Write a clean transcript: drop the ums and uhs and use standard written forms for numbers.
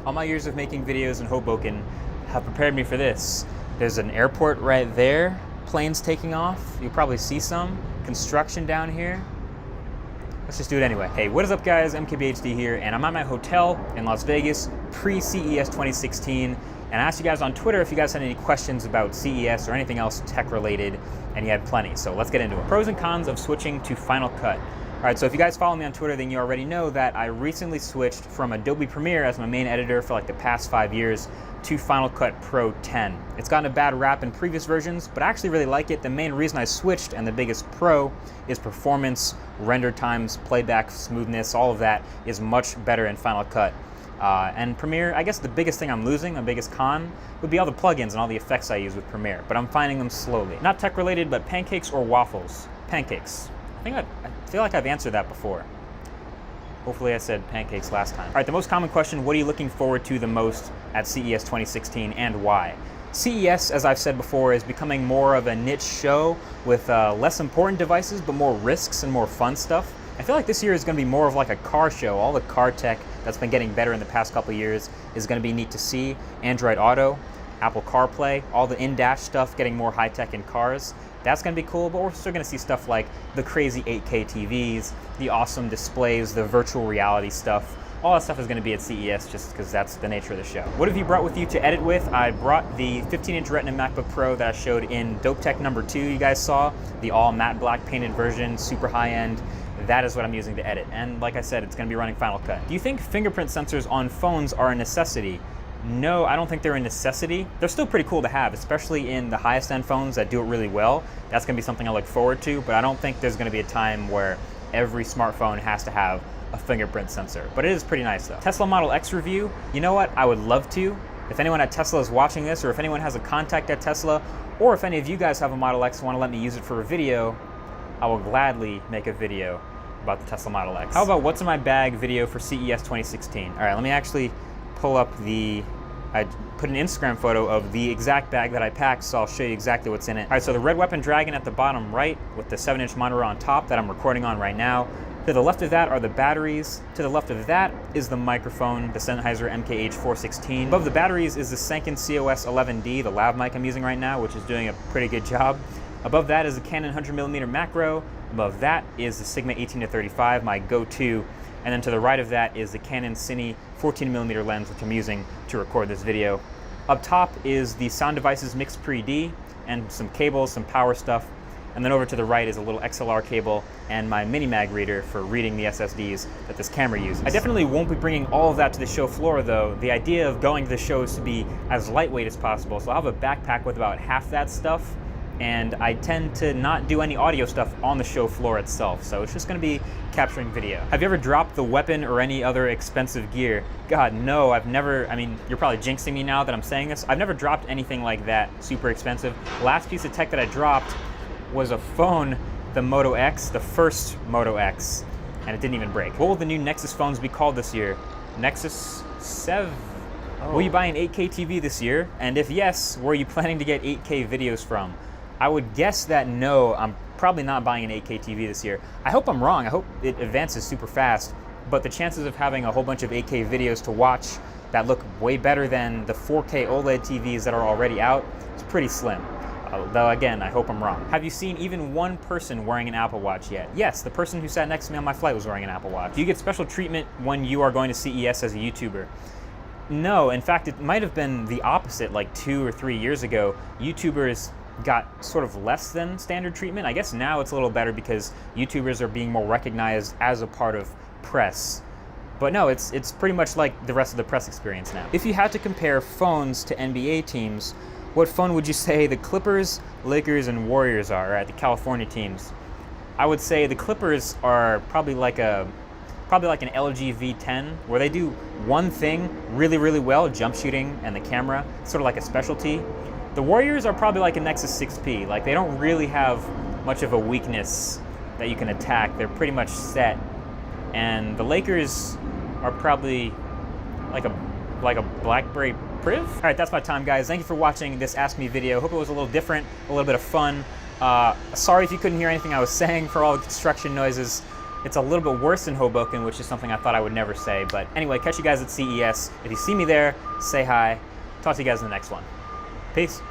All my years of making videos in Hoboken have prepared me for this. There's an airport right there, planes taking off. You'll probably see some. Construction down here. Let's just do it anyway. Hey, what is up guys? MKBHD here, and I'm at my hotel in Las Vegas, pre-CES 2016. And I asked you guys on Twitter if you guys had any questions about CES or anything else tech related, and you had plenty, so let's get into it. Pros and cons of switching to Final Cut. All right, so if you guys follow me on Twitter, then you already know that I recently switched from Adobe Premiere as my main editor for like the past 5 years to Final Cut Pro 10. It's gotten a bad rap in previous versions, but I actually really like it. The main reason I switched, and the biggest pro, is performance, render times, playback, smoothness, all of that is much better in Final Cut. And Premiere, I guess the biggest thing I'm losing, the biggest con, would be all the plugins and all the effects I use with Premiere, but I'm finding them slowly. Not tech related, but pancakes or waffles? Pancakes. I feel like I've answered that before. Hopefully I said pancakes last time. All right, the most common question, what are you looking forward to the most at CES 2016 and why? CES, as I've said before, is becoming more of a niche show with less important devices, but more risks and more fun stuff. I feel like this year is going to be more of like a car show. All the car tech that's been getting better in the past couple of years is going to be neat to see. Android Auto, Apple CarPlay, all the in-dash stuff getting more high-tech in cars. That's going to be cool, but we're still going to see stuff like the crazy 8K TVs, the awesome displays, the virtual reality stuff. All that stuff is going to be at CES just because that's the nature of the show. What have you brought with you to edit with? I brought the 15-inch Retina MacBook Pro that I showed in Dope Tech number 2 you guys saw, the all matte black painted version, super high-end. That is what I'm using to edit. And like I said, it's going to be running Final Cut. Do you think fingerprint sensors on phones are a necessity? No, I don't think they're a necessity. They're still pretty cool to have, especially in the highest end phones that do it really well. That's gonna be something I look forward to, but I don't think there's gonna be a time where every smartphone has to have a fingerprint sensor. But it is pretty nice though. Tesla Model X review, you know what? I would love to. If anyone at Tesla is watching this, or if anyone has a contact at Tesla, or if any of you guys have a Model X and wanna let me use it for a video, I will gladly make a video about the Tesla Model X. How about what's in my bag video for CES 2016? All right, let me actually pull up I put an Instagram photo of the exact bag that I packed, so I'll show you exactly what's in it. All right, so the Red Weapon Dragon at the bottom right with the 7-inch monitor on top that I'm recording on right now. To the left of that are the batteries. To the left of that is the microphone, the Sennheiser MKH416. Above the batteries is the Sanken COS 11D, the lav mic I'm using right now, which is doing a pretty good job. Above that is the Canon 100mm macro. Above that is the Sigma 18-35, my go-to. And then to the right of that is the Canon Cine 14mm lens, which I'm using to record this video. Up top is the Sound Devices Mix Pre-D and some cables, some power stuff. And then over to the right is a little XLR cable and my mini mag reader for reading the SSDs that this camera uses. I definitely won't be bringing all of that to the show floor though. The idea of going to the show is to be as lightweight as possible. So I'll have a backpack with about half that stuff. And I tend to not do any audio stuff on the show floor itself, so it's just gonna be capturing video. Have you ever dropped the weapon or any other expensive gear? God, no, I've never, I mean, you're probably jinxing me now that I'm saying this. I've never dropped anything like that, super expensive. Last piece of tech that I dropped was a phone, the Moto X, the first Moto X, and it didn't even break. What will the new Nexus phones be called this year? Nexus 7? Oh. Will you buy an 8K TV this year? And if yes, where are you planning to get 8K videos from? I would guess that no, I'm probably not buying an 8K TV this year. I hope I'm wrong. I hope it advances super fast, but the chances of having a whole bunch of 8K videos to watch that look way better than the 4K OLED TVs that are already out is pretty slim. Though again, I hope I'm wrong. Have you seen even one person wearing an Apple Watch yet? Yes, the person who sat next to me on my flight was wearing an Apple Watch. Do you get special treatment when you are going to CES as a YouTuber? No, in fact, it might have been the opposite like 2 or 3 years ago. YouTubers got sort of less than standard treatment. I guess now it's a little better because YouTubers are being more recognized as a part of press. But no, it's pretty much like the rest of the press experience now. If you had to compare phones to NBA teams, what phone would you say the Clippers, Lakers, and Warriors are, right, the California teams? I would say the Clippers are probably like an LG V10, where they do one thing really, really well, jump shooting and the camera, sort of like a specialty. The Warriors are probably like a Nexus 6P. Like, they don't really have much of a weakness that you can attack. They're pretty much set. And the Lakers are probably like a BlackBerry Priv. All right, that's my time, guys. Thank you for watching this Ask Me video. Hope it was a little different, a little bit of fun. Sorry if you couldn't hear anything I was saying for all the construction noises. It's a little bit worse in Hoboken, which is something I thought I would never say. But anyway, catch you guys at CES. If you see me there, say hi. Talk to you guys in the next one. Peace.